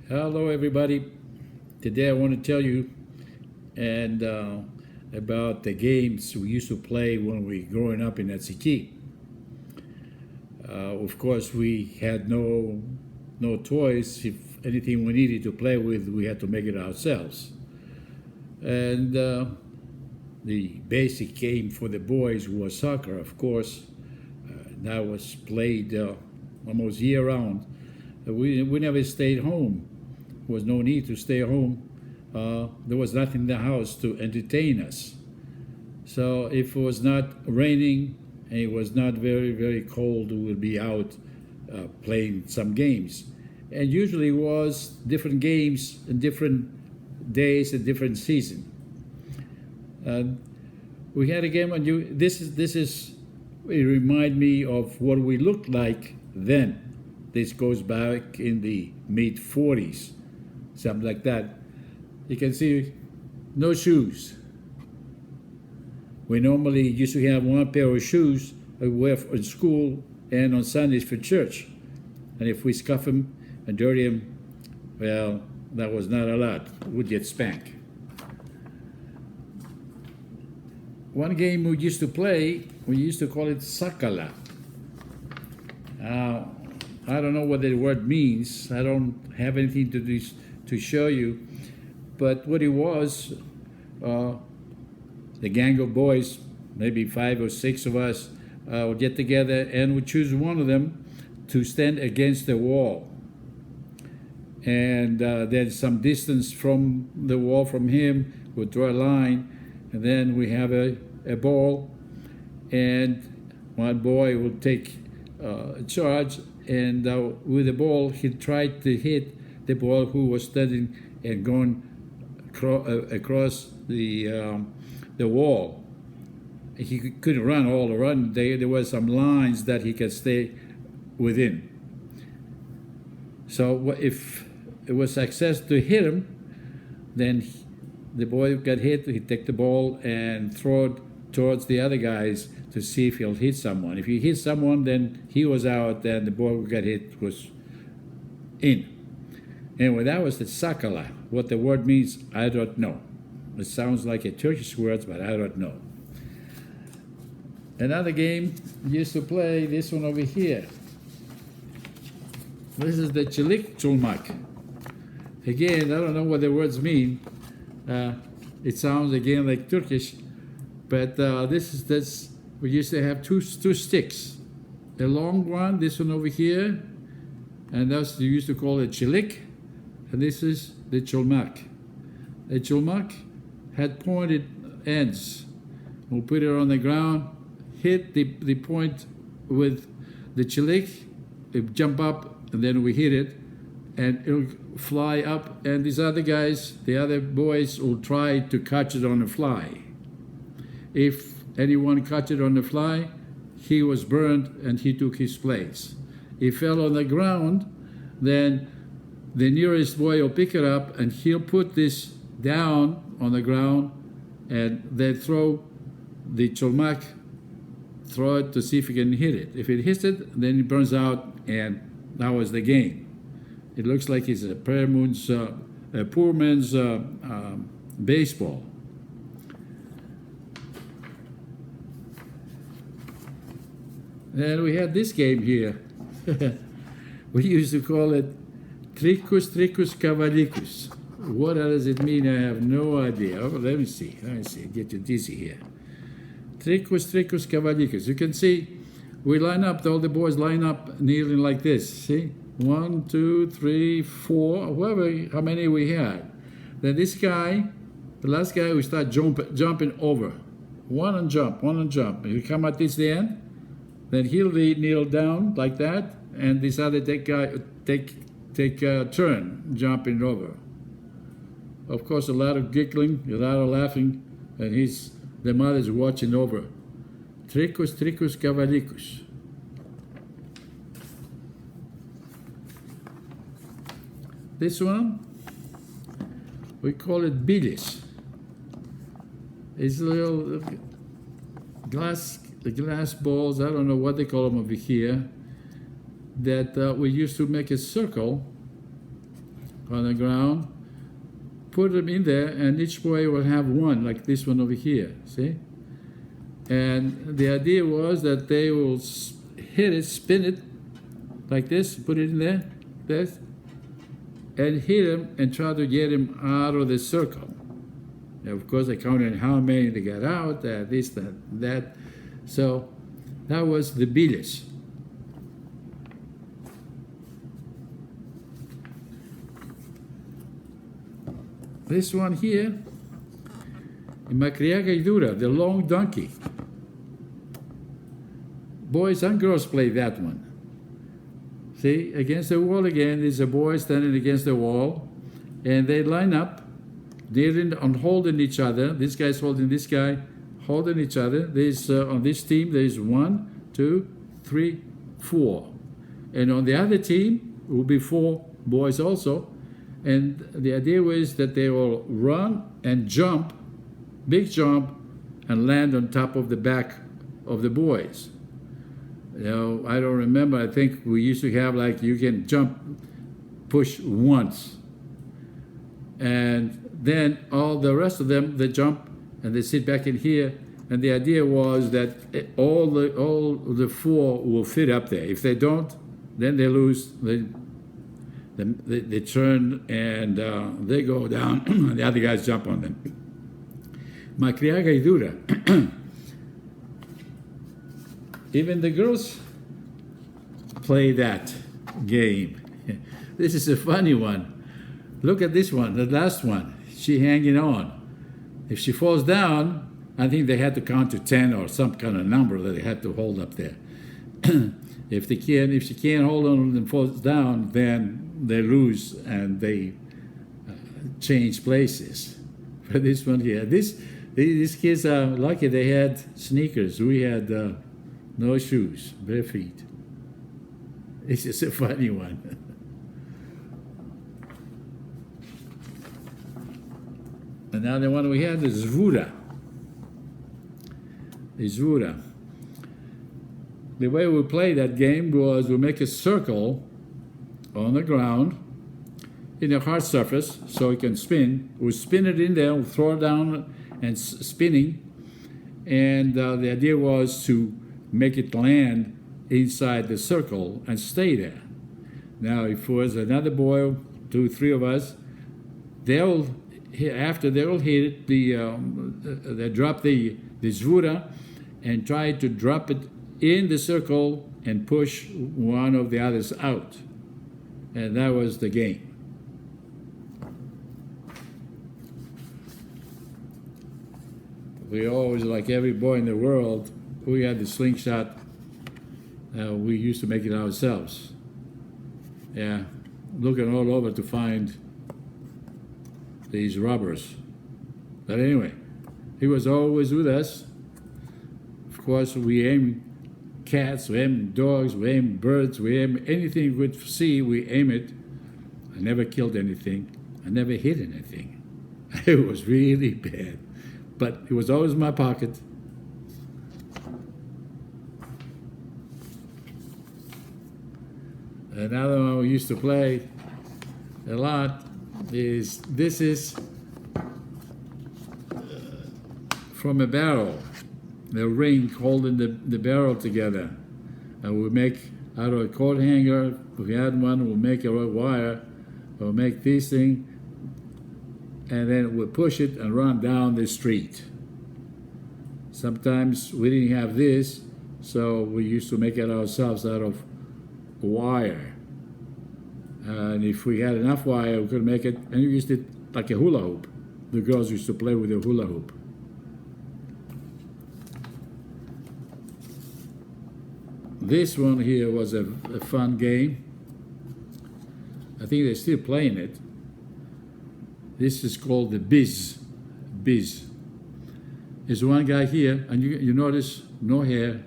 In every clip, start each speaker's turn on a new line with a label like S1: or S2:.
S1: Hello, everybody. Today I want to tell you and about the games we used to play when we growing up in Atsiki. Of course, we had no toys. If anything we needed to play with, we had to make it ourselves. And the basic game for the boys was soccer, of course. That was played almost year round. We never stayed home. There was no need to stay home. There was nothing in the house to entertain us. So if it was not raining and it was not very, very cold, we would be out playing some games. And usually it was different games and different days and different season. We had a game on you. This is it remind me of what we looked like then. This goes back in the mid 40s, something like that. You can see no shoes. We normally used to have one pair of shoes we wear in school and on Sundays for church. And if we scuff them and dirty them, well, that was not allowed. We'd get spanked. One game we used to play, we used to call it sakala. I don't know what the word means. I don't have anything to show you. But what it was, the gang of boys, maybe 5 or 6 of us, would get together and would choose one of them to stand against the wall. And then some distance from the wall from him, would draw a line, and then we have a ball, and one boy will take charge, and with the ball, he tried to hit the ball who was standing and going across the wall. He couldn't run all around. There were some lines that he could stay within. So if it was success to hit him, then the boy got hit. He'd take the ball and throw it towards the other guys to see if he'll hit someone. If he hit someone, then he was out, and the ball who got hit was in. Anyway, that was the sakala. What the word means, I don't know. It sounds like a Turkish word, but I don't know. Another game we used to play, this one over here. This is the chilik chulmak. Again, I don't know what the words mean. It sounds again like Turkish, but this we used to have two sticks, a long one, this one over here, and that's you used to call it chilik, and this is the chulmak. The chulmak had pointed ends. We'll put it on the ground, hit the point with the chilik, it jump up, and then we hit it, and it'll fly up, and these other guys, the other boys, will try to catch it on the fly. If anyone caught it on the fly, he was burned and he took his place. If fell on the ground, then the nearest boy will pick it up and he'll put this down on the ground and then throw the cholmak, throw it to see if he can hit it. If it hits it, then it burns out, and that was the game. It looks like it's a poor man's baseball. And we had this game here. We used to call it Tricus Cavalicus. What does it mean? I have no idea. Oh, let me see. Get you dizzy here. Tricus Cavalicus. You can see we line up, all the boys line up kneeling like this. See? 1, 2, 3, 4, how many we had. Then this guy, the last guy, we start jumping over. One and jump. You come at this end, then he'll kneel down like that, and this other take a turn jumping over. Of course, a lot of giggling, a lot of laughing, and the mother's watching over. Tricus Cavalicus. This one, we call it bilis. It's little glass balls, I don't know what they call them over here, that we used to make a circle on the ground, put them in there, and each boy will have one, like this one over here, see? And the idea was that they will hit it, spin it, like this, put it in there, this, and hit him and try to get him out of the circle. And of course, they counted how many they got out, this, that. So that was the bilis. This one here, in Macriaga Idura, the long donkey. Boys and girls play that one. See, against the wall again, there's a boy standing against the wall, and they line up, they're holding each other. This guy's holding this guy, holding each other. There's on this team, there's 1, 2, 3, 4. And on the other team, it will be 4 boys also. And the idea was that they will run and jump, big jump, and land on top of the back of the boys. You know, I don't remember. I think we used to have like you can jump, push once, and then all the rest of them they jump and they sit back in here. And the idea was that all the 4 will fit up there. If they don't, then they lose. They turn and they go down, and the other guys jump on them. Macriaga Idura. Even the girls play that game. This is a funny one. Look at this one, the last one. She hanging on. If she falls down, I think they had to count to 10 or some kind of number that they had to hold up there. If she can't hold on and falls down, then they lose and they change places. For this one here, these kids are lucky they had sneakers. We had no shoes, bare feet. It's just a funny one. Another one we had is Zvura. Zvura. The way we play that game was we make a circle on the ground in a hard surface so it can spin. We spin it in there, we throw it down and spinning. And the idea was to make it land inside the circle and stay there. Now, if it was another boy, 2, 3 of us, after they will hit it, they drop the zvura and try to drop it in the circle and push one of the others out. And that was the game. We always, like every boy in the world, we had the slingshot. We used to make it ourselves. Yeah, looking all over to find these robbers. But anyway, he was always with us. Of course, we aim cats, we aim dogs, we aim birds, we aim anything we see, we aim it. I never killed anything. I never hit anything. It was really bad. But it was always in my pocket. Another one we used to play a lot is, this is from a barrel, the ring holding the barrel together. And we make out of a coat hanger, if we had one, we'll make a wire, we'll make this thing, and then we'll push it and run down the street. Sometimes we didn't have this, so we used to make it ourselves out of wire. And if we had enough wire, we could make it, and we used it like a hula hoop. The girls used to play with a hula hoop. This one here was a fun game. I think they're still playing it. This is called the biz. Biz. There's one guy here, and you notice no hair.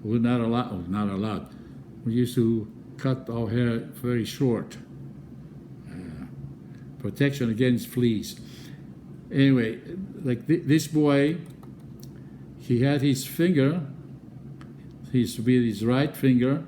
S1: We're not allowed. Oh, not allowed. We used to cut our hair very short. Protection against fleas. Anyway, like this boy, he had his finger. He used to be his right finger.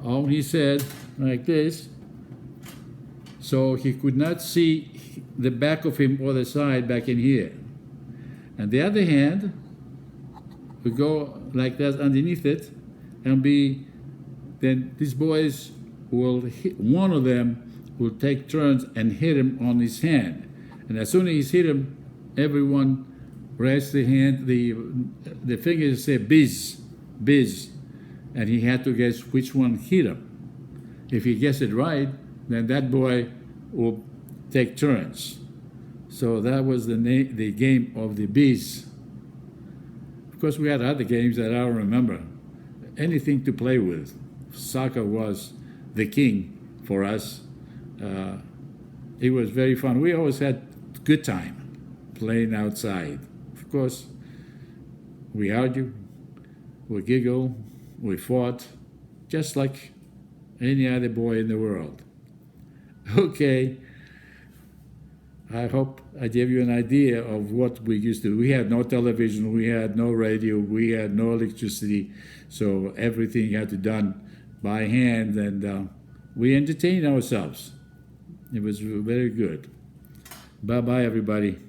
S1: All he said, like this. so he could not see the back of him or the side back in here. And the other hand, we go like that underneath it, and then these boys will hit, one of them will take turns and hit him on his hand. And as soon as he's hit him, everyone raises the hand, the fingers say biz, biz, and he had to guess which one hit him. If he guessed it right, then that boy will take turns. So that was the game of the bees. Of course, we had other games that I don't remember. Anything to play with. Soccer was the king for us. It was very fun. We always had good time playing outside. Of course, we argued, we giggled, we fought, just like any other boy in the world. Okay, I hope I gave you an idea of what we used to do. We had no television, we had no radio, we had no electricity, so everything had to be done by hand, and we entertained ourselves. It was very good. Bye-bye, everybody.